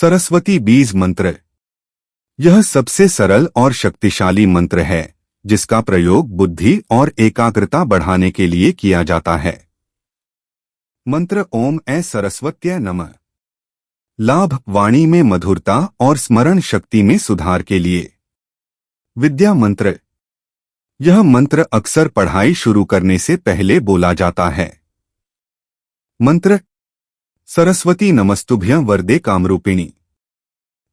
सरस्वती बीज मंत्र। यह सबसे सरल और शक्तिशाली मंत्र है जिसका प्रयोग बुद्धि और एकाग्रता बढ़ाने के लिए किया जाता है। मंत्र ओम ऐ सरस्वत्यै नमः। लाभ वाणी में मधुरता और स्मरण शक्ति में सुधार के लिए। विद्या मंत्र। यह मंत्र अक्सर पढ़ाई शुरू करने से पहले बोला जाता है। मंत्र सरस्वती नमस्तुभ्यं वरदे कामरूपिणी।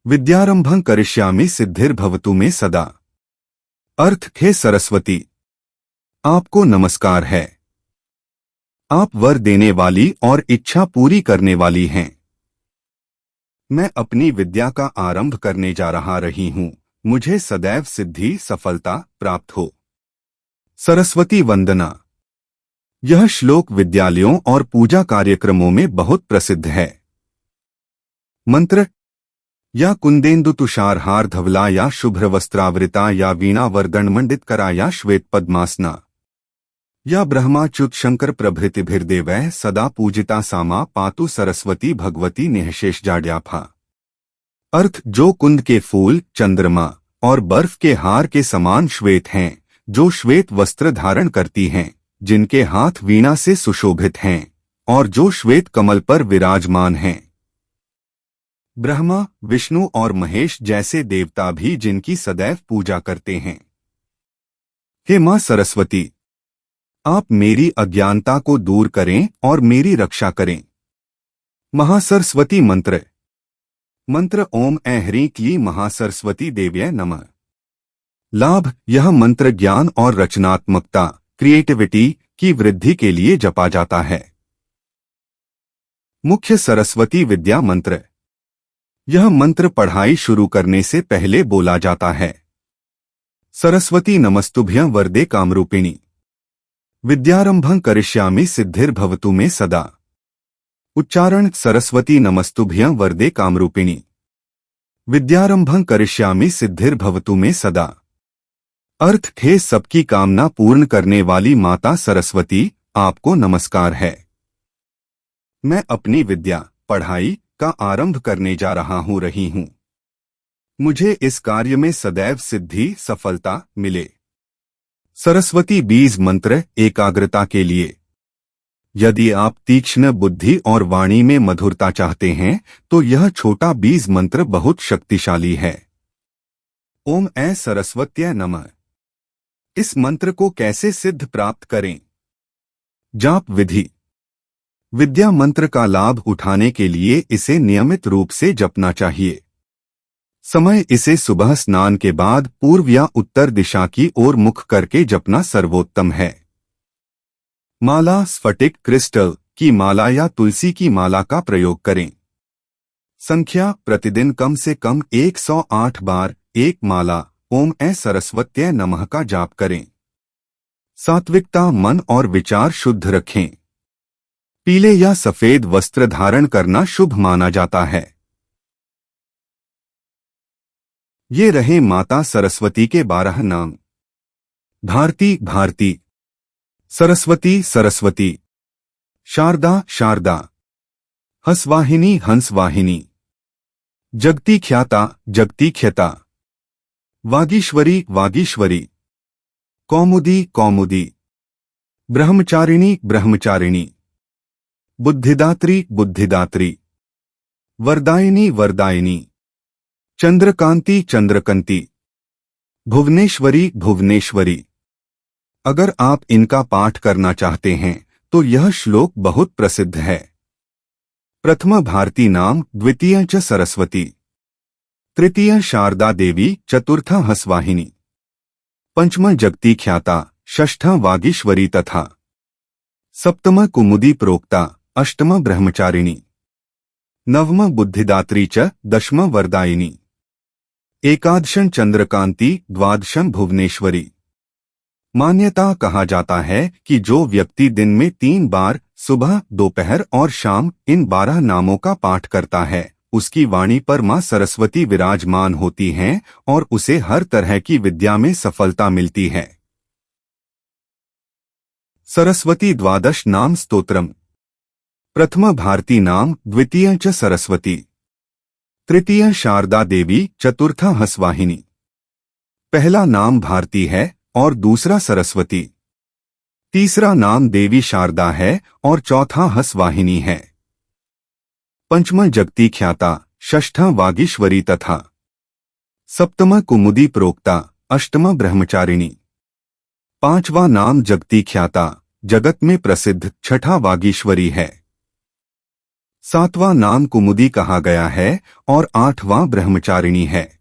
विद्यारंभं करिष्यामि सिद्धिर्भवतु मे सदा। अर्थ हे सरस्वती, आपको नमस्कार है। आप वर देने वाली और इच्छा पूरी करने वाली हैं। मैं अपनी विद्या का आरंभ करने जा रही हूँ। मुझे सदैव सिद्धि सफलता प्राप्त हो। सरस्वती वंदना। यह श्लोक विद्यालयों और पूजा कार्यक्रमों में बहुत प्रसिद्ध है। मंत्र या कुंदेन्दु तुषारहार धवला या शुभ्र वस्त्रावृता या वीणा वरदंडमंडित करा या श्वेत पद्मासना या ब्रह्माच्युत शंकर प्रभृतिभिर्देवैः सदा पूजिता सामा पातु सरस्वती भगवती निःशेष जाड्याफा। अर्थ जो कुंद के फूल, चंद्रमा और बर्फ के हार के समान श्वेत हैं, जो श्वेत वस्त्र धारण करती हैं, जिनके हाथ वीणा से सुशोभित हैं और जो श्वेत कमल पर विराजमान हैं। ब्रह्मा, विष्णु और महेश जैसे देवता भी जिनकी सदैव पूजा करते हैं। हे मां सरस्वती, आप मेरी अज्ञानता को दूर करें और मेरी रक्षा करें। महासरस्वती मंत्र। मंत्र ओम ऐं ह्रीं क्लीं महासरस्वती देव्यै नमः। लाभ यह मंत्र ज्ञान और रचनात्मकता क्रिएटिविटी की वृद्धि के लिए जपा जाता है। मुख्य सरस्वती विद्या मंत्र। यह मंत्र पढ़ाई शुरू करने से पहले बोला जाता है। सरस्वती नमस्तुभ्यं वरदे कामरूपिणी। विद्यारंभं करिष्यामि सिद्धिर्भवतु मे सदा। उच्चारण सरस्वती नमस्तुभ्यं वरदे कामरूपिणी। विद्यारंभं करिष्यामि सिद्धिर्भवतु मे सदा। अर्थ हे सबकी कामना पूर्ण करने वाली माता सरस्वती, आपको नमस्कार है। मैं अपनी विद्या पढ़ाई का आरंभ करने जा रही हूँ। मुझे इस कार्य में सदैव सिद्धि सफलता मिले। सरस्वती बीज मंत्र एकाग्रता के लिए। यदि आप तीक्ष्ण बुद्धि और वाणी में मधुरता चाहते हैं तो यह छोटा बीज मंत्र बहुत शक्तिशाली है। ओम ऐं सरस्वत्यै नमः। इस मंत्र को कैसे सिद्ध प्राप्त करें? जाप विधि। विद्या मंत्र का लाभ उठाने के लिए इसे नियमित रूप से जपना चाहिए। समय इसे सुबह स्नान के बाद पूर्व या उत्तर दिशा की ओर मुख करके जपना सर्वोत्तम है। माला स्फटिक क्रिस्टल की माला या तुलसी की माला का प्रयोग करें। संख्या प्रतिदिन कम से कम 108 बार एक माला ओम ऐं सरस्वत्यै नमः का जाप करें। सात्विकता मन और विचार शुद्ध रखें। पीले या सफेद वस्त्र धारण करना शुभ माना जाता है। ये रहे माता सरस्वती के 12 नाम। भारती भारती, सरस्वती सरस्वती, शारदा शारदा, हंसवाहिनी हंसवाहिनी, जगती ख्याता जगती ख्याता, वागीश्वरी वागीश्वरी, कौमुदी कौमुदी, ब्रह्मचारिणी ब्रह्मचारिणी, बुद्धिदात्री बुद्धिदात्री, वरदायिनी वरदायिनी, चंद्रकांति चंद्रकांति, भुवनेश्वरी भुवनेश्वरी। अगर आप इनका पाठ करना चाहते हैं तो यह श्लोक बहुत प्रसिद्ध है। प्रथम भारती नाम, द्वितीय च सरस्वती, तृतीय शारदा देवी, चतुर्थ हंसवाहिनी, पंचम जगती ख्याता, षष्ठ वागीश्वरी तथा सप्तम कुमुदी प्रोक्ता, अष्टम ब्रह्मचारिणी, नवम बुद्धिदात्री च, दशम वरदायिनी, एकादशं चंद्रकांति, द्वादशं भुवनेश्वरी। मान्यता कहा जाता है कि जो व्यक्ति दिन में 3 बार सुबह, दोपहर और शाम इन 12 नामों का पाठ करता है, उसकी वाणी पर मां सरस्वती विराजमान होती हैं और उसे हर तरह की विद्या में सफलता मिलती है। सरस्वती द्वादश नाम स्तोत्रम। प्रथम भारती नाम, द्वितीय च सरस्वती, तृतीय शारदा देवी, चतुर्था हंसवाहिनी। पहला नाम भारती है और दूसरा सरस्वती। तीसरा नाम देवी शारदा है और चौथा हंसवाहिनी है। पंचम जगती ख्याता, षष्ठा वागीश्वरी तथा सप्तम कुमुदी प्रोक्ता, अष्टम ब्रह्मचारिणी। पांचवा नाम जगती ख्याता, जगत में प्रसिद्ध, छठा वागीश्वरी है। सातवां नाम कुमुदी कहा गया है और आठवां ब्रह्मचारिणी है।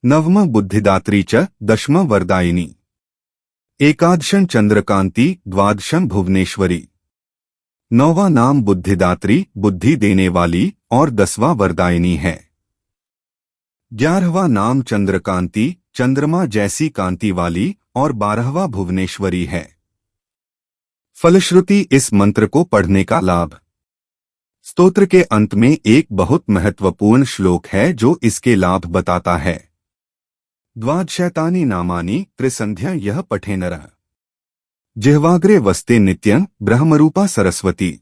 नवम बुद्धिदात्री च, दशम वरदायिनी। एकादशं चंद्रकांति, द्वादशं भुवनेश्वरी। नौवां नाम बुद्धिदात्री, बुद्धि देने वाली, और 10वां वरदायिनी है। 11वां नाम चंद्रकांति, चंद्रमा जैसी कांति वाली, और 12वां भुवनेश्वरी है। फलश्रुति इस मंत्र को पढ़ने का लाभ। स्तोत्र के अंत में एक बहुत महत्वपूर्ण श्लोक है जो इसके लाभ बताता है। द्वादशैतानि नामानि त्रिसंध्या यह पठे नरः, जिह्वाग्रे वस्ते नित्यं ब्रह्मरूपा सरस्वती।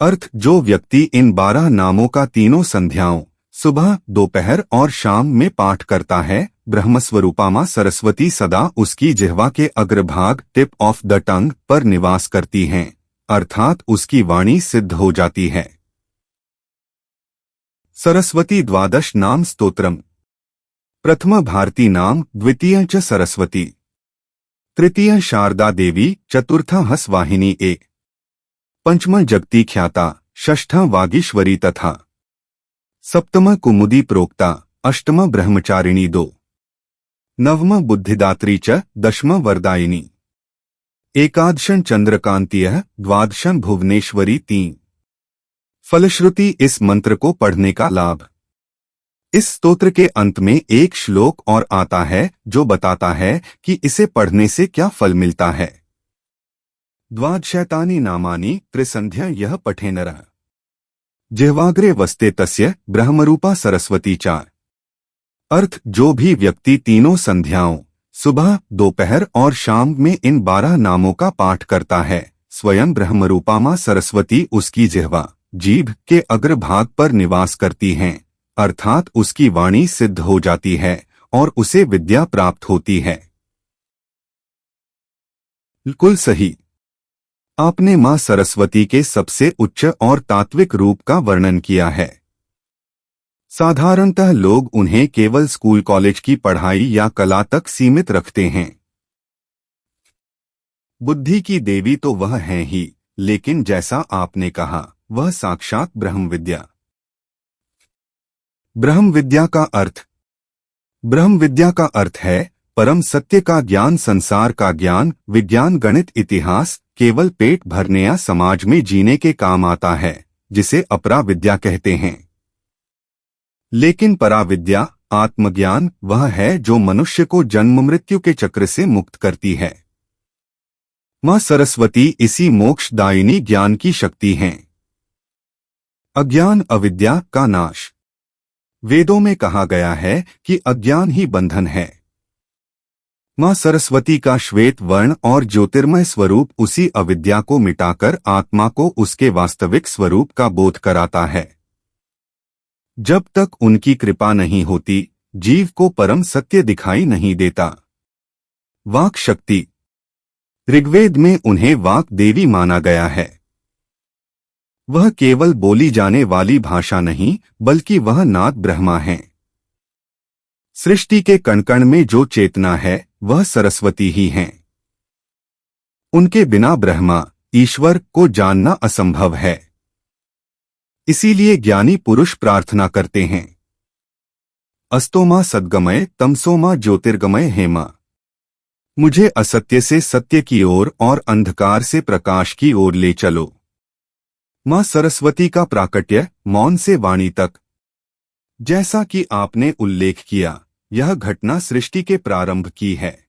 अर्थ, जो व्यक्ति इन 12 नामों का तीनों संध्याओं, सुबह, दोपहर और शाम में पाठ करता है, ब्रह्मस्वरूपा मां सरस्वती सदा उसकी जिह्वा के अग्रभाग, टिप ऑफ द टंग, पर निवास करती हैं, अर्थात उसकी वाणी सिद्ध हो जाती है। सरस्वती द्वादश नाम स्तोत्रम। प्रथम भारती नाम, द्वितीय च सरस्वती। तृतीय शारदा देवी, चतुर्था हंसवाहिनी एक। पंचम जगती ख्याता, षष्ठा वागीश्वरी तथा सप्तम कुमुदी प्रोक्ता, अष्टम ब्रह्मचारिणी 2। नवम बुद्धिदात्री च, दशम वरदायिनी। एकादशं चंद्रकांतीय, द्वादशं भुवनेश्वरी 3। फलश्रुति इस मंत्र को पढ़ने का लाभ। इस स्तोत्र के अंत में एक श्लोक और आता है जो बताता है कि इसे पढ़ने से क्या फल मिलता है। द्वादशैतानि नामानि त्रिसंध्या यह पठे नरः, जिह्वाग्रे वस्ते तस्य ब्रह्मरूपा सरस्वती चार। अर्थ, जो भी व्यक्ति तीनों संध्याओं, सुबह, दोपहर और शाम में इन 12 नामों का पाठ करता है, स्वयं ब्रह्मरूपा मां सरस्वती उसकी जिह्वा, जीभ के अग्रभाग पर निवास करती हैं, अर्थात उसकी वाणी सिद्ध हो जाती है और उसे विद्या प्राप्त होती है। बिल्कुल सही। आपने मां सरस्वती के सबसे उच्च और तात्विक रूप का वर्णन किया है। साधारणतः लोग उन्हें केवल स्कूल कॉलेज की पढ़ाई या कला तक सीमित रखते हैं। बुद्धि की देवी तो वह हैं ही, लेकिन जैसा आपने कहा, वह साक्षात ब्रह्म विद्या। ब्रह्म विद्या का अर्थ। ब्रह्म विद्या का अर्थ है परम सत्य का ज्ञान, संसार का ज्ञान, विज्ञान, गणित, इतिहास, केवल पेट भरने या समाज में जीने के काम आता है, जिसे अपरा विद्या कहते हैं। लेकिन परा विद्या, आत्मज्ञान, वह है जो मनुष्य को जन्म मृत्यु के चक्र से मुक्त करती है। मां सरस्वती इसी मोक्षदायिनी ज्ञान की शक्ति हैं। अज्ञान, अविद्या का नाश। वेदों में कहा गया है कि अज्ञान ही बंधन है। मां सरस्वती का श्वेत वर्ण और ज्योतिर्मय स्वरूप उसी अविद्या को मिटाकर आत्मा को उसके वास्तविक स्वरूप का बोध कराता है। जब तक उनकी कृपा नहीं होती, जीव को परम सत्य दिखाई नहीं देता। वाक शक्ति। ऋग्वेद में उन्हें वाक देवी माना गया है। वह केवल बोली जाने वाली भाषा नहीं, बल्कि वह नाद ब्रह्मा है। सृष्टि के कण-कण में जो चेतना है, वह सरस्वती ही हैं। उनके बिना ब्रह्मा, ईश्वर को जानना असंभव है। इसीलिए ज्ञानी पुरुष प्रार्थना करते हैं, अस्तोमा सद्गमय तमसोमा ज्योतिर्गमय हेमा। मुझे असत्य से सत्य की ओर और अंधकार से प्रकाश की ओर ले चलो। मां सरस्वती का प्राकट्य, मौन से वाणी तक। जैसा कि आपने उल्लेख किया, यह घटना सृष्टि के प्रारंभ की है।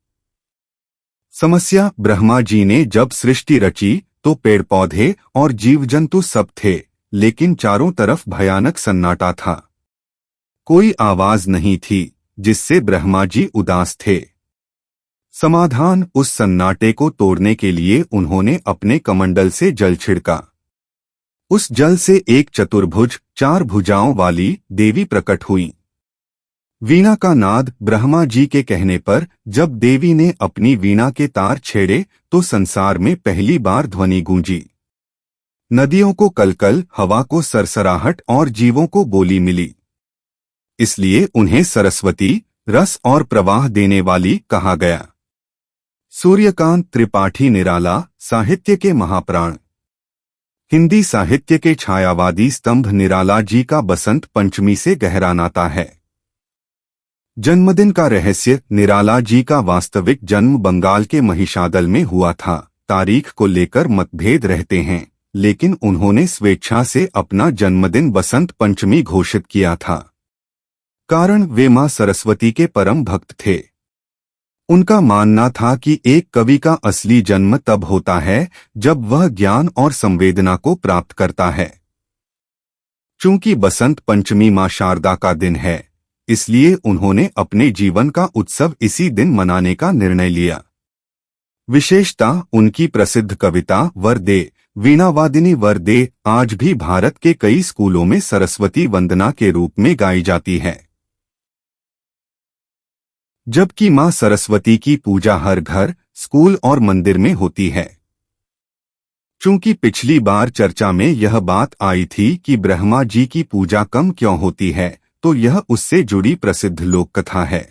समस्या, ब्रह्मा जी ने जब सृष्टि रची तो पेड़ पौधे और जीव जंतु सब थे, लेकिन चारों तरफ भयानक सन्नाटा था। कोई आवाज नहीं थी, जिससे ब्रह्मा जी उदास थे। समाधान, उस सन्नाटे को तोड़ने के लिए उन्होंने अपने कमंडल से जल छिड़का। उस जल से एक चतुर्भुज 4 भुजाओं वाली देवी प्रकट हुई। वीणा का नाद ब्रह्मा जी के कहने पर जब देवी ने अपनी वीणा के तार छेड़े तो संसार में पहली बार ध्वनि गूंजी। नदियों को कलकल, हवा को सरसराहट और जीवों को बोली मिली। इसलिए उन्हें सरस्वती, रस और प्रवाह देने वाली कहा गया। सूर्यकांत त्रिपाठी निराला, साहित्य के महाप्राण। हिंदी साहित्य के छायावादी स्तंभ निराला जी का बसंत पंचमी से गहरा नाता है। जन्मदिन का रहस्य निराला जी का वास्तविक जन्म बंगाल के महिषादल में हुआ था। तारीख को लेकर मतभेद रहते हैं, लेकिन उन्होंने स्वेच्छा से अपना जन्मदिन बसंत पंचमी घोषित किया था। कारण वे मां सरस्वती के परम भक्त थे। उनका मानना था कि एक कवि का असली जन्म तब होता है जब वह ज्ञान और संवेदना को प्राप्त करता है। चूंकि बसंत पंचमी मां शारदा का दिन है, इसलिए उन्होंने अपने जीवन का उत्सव इसी दिन मनाने का निर्णय लिया। विशेषता उनकी प्रसिद्ध कविता वरदे, वीणावादिनी वरदे आज भी भारत के कई स्कूलों में सरस्वती वंदना के रूप में गाई जाती है। जबकि मां सरस्वती की पूजा हर घर, स्कूल और मंदिर में होती है। चूंकि पिछली बार चर्चा में यह बात आई थी कि ब्रह्मा जी की पूजा कम क्यों होती है, तो यह उससे जुड़ी प्रसिद्ध लोक कथा है।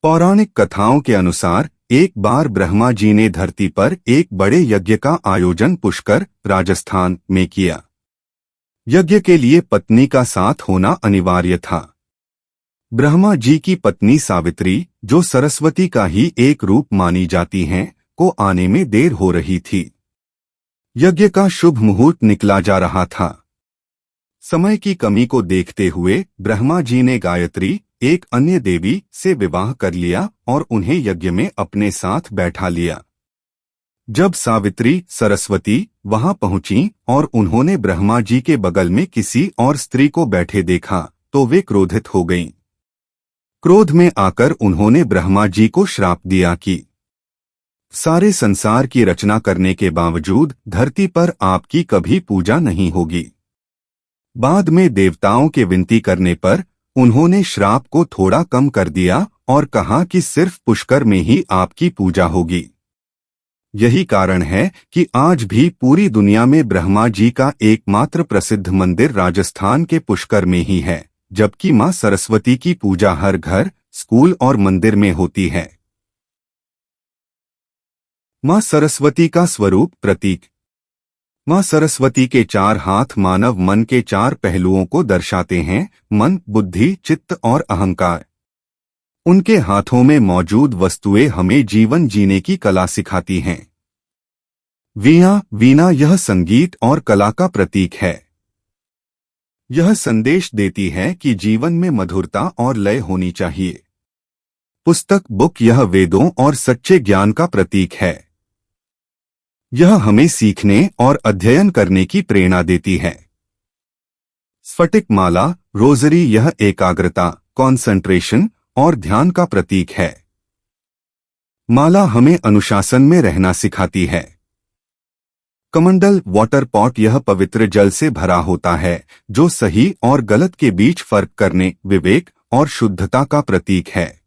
पौराणिक कथाओं के अनुसार एक बार ब्रह्मा जी ने धरती पर एक बड़े यज्ञ का आयोजन पुष्कर, राजस्थान में किया। यज्ञ के लिए पत्नी का साथ होना अनिवार्य था। ब्रह्मा जी की पत्नी सावित्री, जो सरस्वती का ही एक रूप मानी जाती हैं, को आने में देर हो रही थी। यज्ञ का शुभ मुहूर्त निकला जा रहा था। समय की कमी को देखते हुए ब्रह्मा जी ने गायत्री, एक अन्य देवी, से विवाह कर लिया और उन्हें यज्ञ में अपने साथ बैठा लिया। जब सावित्री, सरस्वती वहां पहुंची और उन्होंने ब्रह्मा जी के बगल में किसी और स्त्री को बैठे देखा तो वे क्रोधित हो गईं। क्रोध में आकर उन्होंने ब्रह्मा जी को श्राप दिया कि सारे संसार की रचना करने के बावजूद धरती पर आपकी कभी पूजा नहीं होगी। बाद में देवताओं के विनती करने पर उन्होंने श्राप को थोड़ा कम कर दिया और कहा कि सिर्फ पुष्कर में ही आपकी पूजा होगी। यही कारण है कि आज भी पूरी दुनिया में ब्रह्मा जी का एकमात्र प्रसिद्ध मंदिर राजस्थान के पुष्कर में ही है, जबकि मां सरस्वती की पूजा हर घर, स्कूल और मंदिर में होती है। मां सरस्वती का स्वरूप प्रतीक। मां सरस्वती के 4 हाथ मानव मन के 4 पहलुओं को दर्शाते हैं: मन, बुद्धि, चित्त और अहंकार। उनके हाथों में मौजूद वस्तुएं हमें जीवन जीने की कला सिखाती हैं। वीणा यह संगीत और कला का प्रतीक है। यह संदेश देती है कि जीवन में मधुरता और लय होनी चाहिए। बुक यह वेदों और सच्चे ज्ञान का प्रतीक है। यह हमें सीखने और अध्ययन करने की प्रेरणा देती है। स्फटिक माला, रोजरी यह एकाग्रता, कंसंट्रेशन और ध्यान का प्रतीक है। माला हमें अनुशासन में रहना सिखाती है। कमंडल, वाटर पॉट यह पवित्र जल से भरा होता है, जो सही और गलत के बीच फर्क करने, विवेक और शुद्धता का प्रतीक है।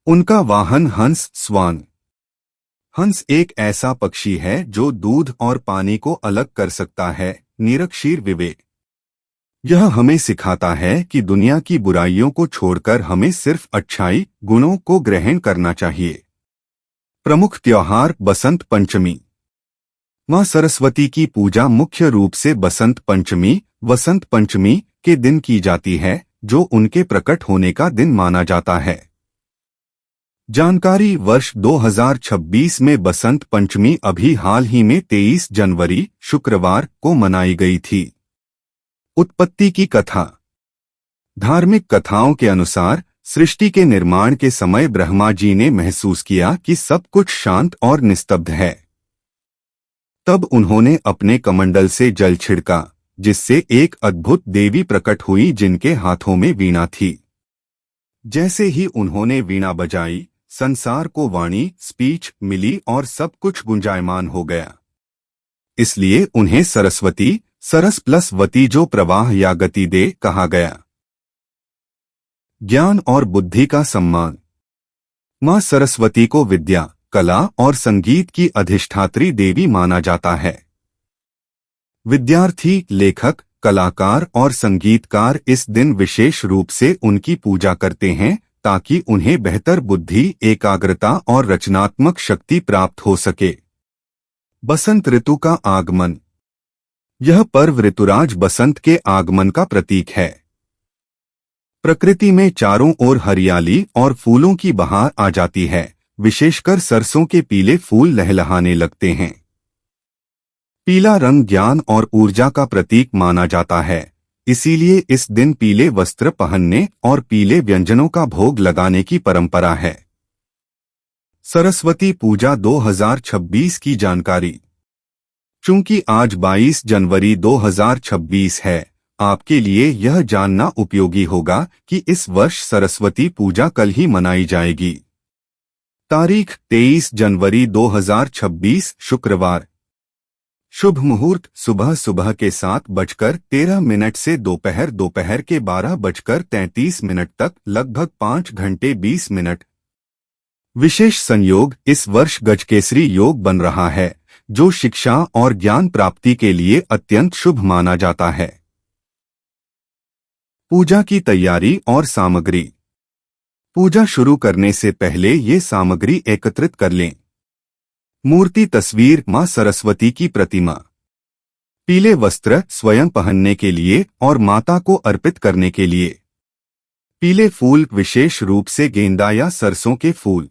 उनका वाहन हंस, स्वान। हंस एक ऐसा पक्षी है जो दूध और पानी को अलग कर सकता है, निरक्षीर विवेक। यह हमें सिखाता है कि दुनिया की बुराइयों को छोड़कर हमें सिर्फ अच्छाई, गुणों को ग्रहण करना चाहिए। प्रमुख त्योहार बसंत पंचमी। मां सरस्वती की पूजा मुख्य रूप से बसंत पंचमी के दिन की जाती है, जो उनके प्रकट होने का दिन माना जाता है। जानकारी वर्ष 2026 में बसंत पंचमी अभी हाल ही में 23 जनवरी शुक्रवार को मनाई गई थी। उत्पत्ति की कथा। धार्मिक कथाओं के अनुसार सृष्टि के निर्माण के समय ब्रह्मा जी ने महसूस किया कि सब कुछ शांत और निस्तब्ध है। तब उन्होंने अपने कमंडल से जल छिड़का, जिससे एक अद्भुत देवी प्रकट हुई जिनके हाथों में वीणा थी। जैसे ही उन्होंने वीणा बजाई, संसार को वाणी, स्पीच मिली और सब कुछ गुंजायमान हो गया। इसलिए उन्हें सरस्वती, सरस प्लस वती जो प्रवाह या गति दे कहा गया। ज्ञान और बुद्धि का सम्मान। मां सरस्वती को विद्या, कला और संगीत की अधिष्ठात्री देवी माना जाता है। विद्यार्थी, लेखक, कलाकार और संगीतकार इस दिन विशेष रूप से उनकी पूजा करते हैं ताकि उन्हें बेहतर बुद्धि, एकाग्रता और रचनात्मक शक्ति प्राप्त हो सके। बसंत ऋतु का आगमन। यह पर्व ऋतुराज बसंत के आगमन का प्रतीक है। प्रकृति में चारों ओर हरियाली और फूलों की बहार आ जाती है, विशेषकर सरसों के पीले फूल लहलहाने लगते हैं। पीला रंग ज्ञान और ऊर्जा का प्रतीक माना जाता है, इसीलिए इस दिन पीले वस्त्र पहनने और पीले व्यंजनों का भोग लगाने की परंपरा है। सरस्वती पूजा 2026 की जानकारी। चूंकि आज 22 जनवरी 2026 है, आपके लिए यह जानना उपयोगी होगा कि इस वर्ष सरस्वती पूजा कल ही मनाई जाएगी। तारीख 23 जनवरी 2026 शुक्रवार। शुभ मुहूर्त सुबह सुबह के 7:13 से दोपहर के 12:33 तक, लगभग 5 घंटे 20 मिनट। विशेष संयोग, इस वर्ष गजकेसरी योग बन रहा है, जो शिक्षा और ज्ञान प्राप्ति के लिए अत्यंत शुभ माना जाता है। पूजा की तैयारी और सामग्री। पूजा शुरू करने से पहले ये सामग्री एकत्रित कर लें। मूर्ति, तस्वीर, मां सरस्वती की प्रतिमा। पीले वस्त्र स्वयं पहनने के लिए और माता को अर्पित करने के लिए। पीले फूल, विशेष रूप से गेंदा या सरसों के फूल।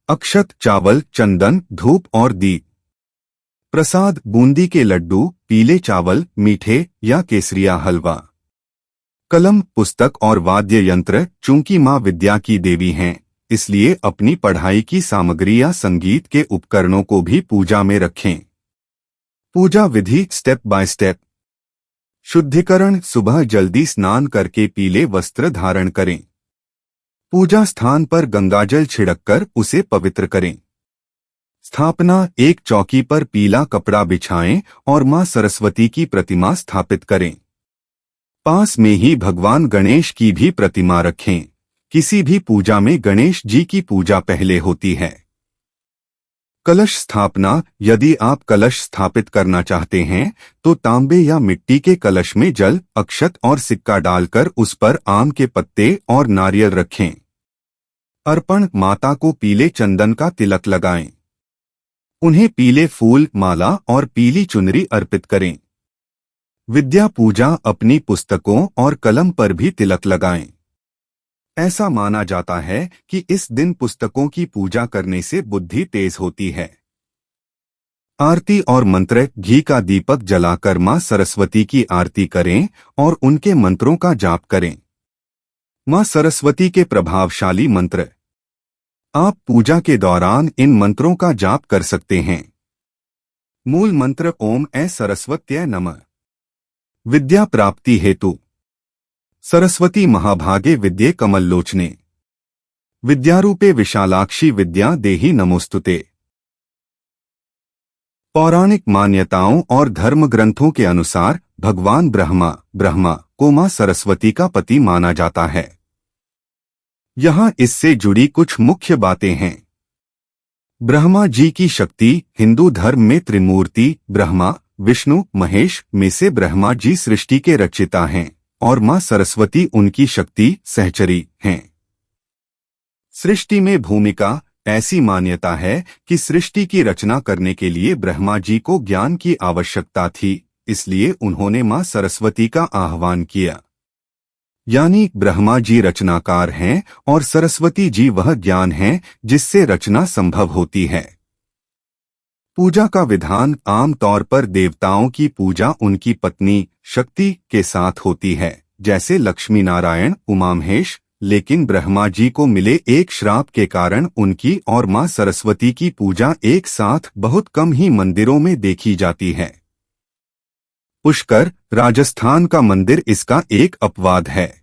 अक्षत, चावल, चंदन, धूप और दीप। प्रसाद, बूंदी के लड्डू, पीले चावल, मीठे या केसरिया हलवा। कलम, पुस्तक और वाद्य यंत्र। चूंकि मां विद्या की देवी हैं, इसलिए अपनी पढ़ाई की सामग्री या संगीत के उपकरणों को भी पूजा में रखें। पूजा विधि स्टेप बाय स्टेप। शुद्धिकरण, सुबह जल्दी स्नान करके पीले वस्त्र धारण करें। पूजा स्थान पर गंगाजल छिड़ककर उसे पवित्र करें। स्थापना, एक चौकी पर पीला कपड़ा बिछाएं और मां सरस्वती की प्रतिमा स्थापित करें। पास में ही भगवान गणेश की भी प्रतिमा रखें। किसी भी पूजा में गणेश जी की पूजा पहले होती है। कलश स्थापना, यदि आप कलश स्थापित करना चाहते हैं तो तांबे या मिट्टी के कलश में जल, अक्षत और सिक्का डालकर उस पर आम के पत्ते और नारियल रखें। अर्पण, माता को पीले चंदन का तिलक लगाएं। उन्हें पीले फूल, माला और पीली चुनरी अर्पित करें। विद्या पूजा, अपनी पुस्तकों और कलम पर भी तिलक लगाएं। ऐसा माना जाता है कि इस दिन पुस्तकों की पूजा करने से बुद्धि तेज होती है। आरती और मंत्र, घी का दीपक जलाकर मां सरस्वती की आरती करें और उनके मंत्रों का जाप करें। मां सरस्वती के प्रभावशाली मंत्र। आप पूजा के दौरान इन मंत्रों का जाप कर सकते हैं। मूल मंत्र ओम ऐ सरस्वत्यै नमः। विद्या प्राप्ति हेतु। सरस्वती महाभागे विद्ये कमललोचने। विद्यारूपे विशालाक्षी विद्या देहि नमोस्तुते। पौराणिक मान्यताओं और धर्म ग्रंथों के अनुसार भगवान ब्रह्मा को मां सरस्वती का पति माना जाता है। यहाँ इससे जुड़ी कुछ मुख्य बातें हैं। ब्रह्मा जी की शक्ति। हिंदू धर्म में त्रिमूर्ति ब्रह्मा, विष्णु, महेश में से ब्रह्मा जी सृष्टि के रचयिता हैं और मां सरस्वती उनकी शक्ति सहचरी हैं। सृष्टि में भूमिका। ऐसी मान्यता है कि सृष्टि की रचना करने के लिए ब्रह्मा जी को ज्ञान की आवश्यकता थी, इसलिए उन्होंने मां सरस्वती का आह्वान किया। यानी ब्रह्मा जी रचनाकार हैं और सरस्वती जी वह ज्ञान है जिससे रचना संभव होती है। पूजा का विधान। आम तौर पर देवताओं की पूजा उनकी पत्नी शक्ति के साथ होती है, जैसे लक्ष्मी नारायण, उमा महेश, लेकिन ब्रह्मा जी को मिले एक श्राप के कारण उनकी और मां सरस्वती की पूजा एक साथ बहुत कम ही मंदिरों में देखी जाती है। पुष्कर, राजस्थान का मंदिर इसका एक अपवाद है।